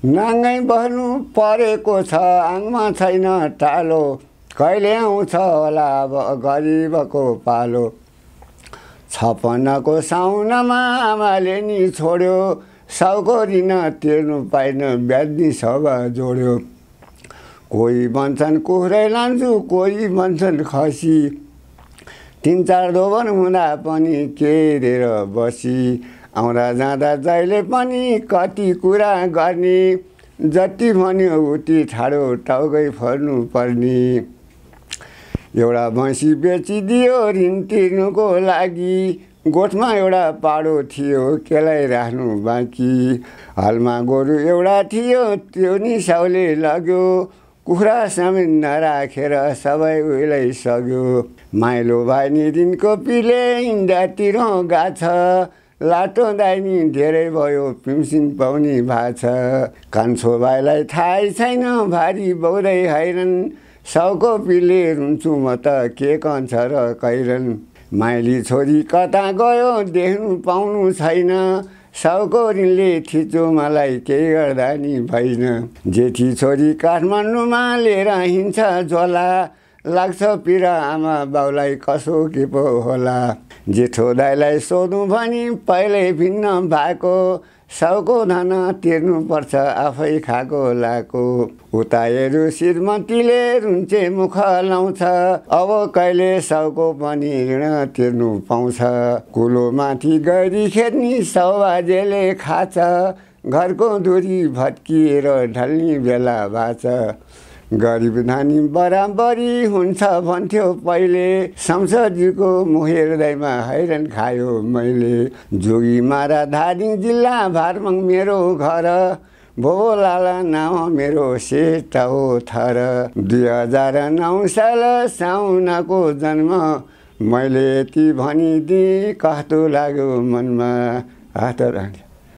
नाङ्गै बस्नु परेको छ आङमा छैन टालो कहिले आउँछ होला अब गरिबको पालो। 56को साउनमा आमाले नि छोड्यो साउको ऋण तिर्नु पाइन ब्याज्नी सब जोड्यो। कोही भन्छन् कुखुरै लान्छु कोही भन्छन् खसी 3-4 दोबर हुँदा पनि केरेर बसी। आउँदा जाँदा जहिले पनि कति कुरा गर्ने जति भन्यो उति ठाडो टाउकै फर्नु पर्ने। एउटा भैँसी बेचिदियो ऋण तिर्नुको लागि गोठमा एउटा पाडो थियो केलाई राख्नु बाँकी। हलमा गोरु एउटा थियो त्यो नि साउले लग्यो कुखुरा समेत नराखेर सबै उहिल्यै सक्यो। माइलो भाइ नि ऋणको पिले इन्डातिर गाछ लाटो दाइनी धेरै भयो पेन्सन पाउने भएको छ। कान्छो भाइलाई थाहै छैन भारी बौरै हैरन साउको पिले रुन्छु म त के कन्छ र कैरन। माइली छोरी कता गयो देख्नु पाउनु छैन साउको ऋणले थिच्यो मलाई केही गर्दा नि भएन। जेठी छोरी काठमाडौँमा लिएर हिँड्छ झोला लाग्छ पिरा आमा बाउलाई कसो के पो होला। जेठो दाइलाई सोधौँ भनी पहिल्यै भिन्न भएको साउको धन तिर्नुपर्छ आफै खाएको लाको। उता हेर्यो श्रीमतीले रुन्चे मुख लाउँछ अब कहिले साउको पनि ऋण तिर्नु पाउँछ। कुलो माथि गरी खेद्नी साउबाजेले खाछ घरको धुरी भत्किएर ढल्ने बेला बाछ। गरिब धनी बराबरी हुन्छ भन्थ्यो पहिले संसदजीको मुहेर्दैमा हैरान खायो मैले। जोगीमारा धादिङ जिल्ला भारमङ मेरो घर भोलाला नाम मेरो सेट हो थर। 2009 साल साउनको जन्म मैले यति भनिदिएँ कस्तो लाग्यो मनमा हात राख्यो।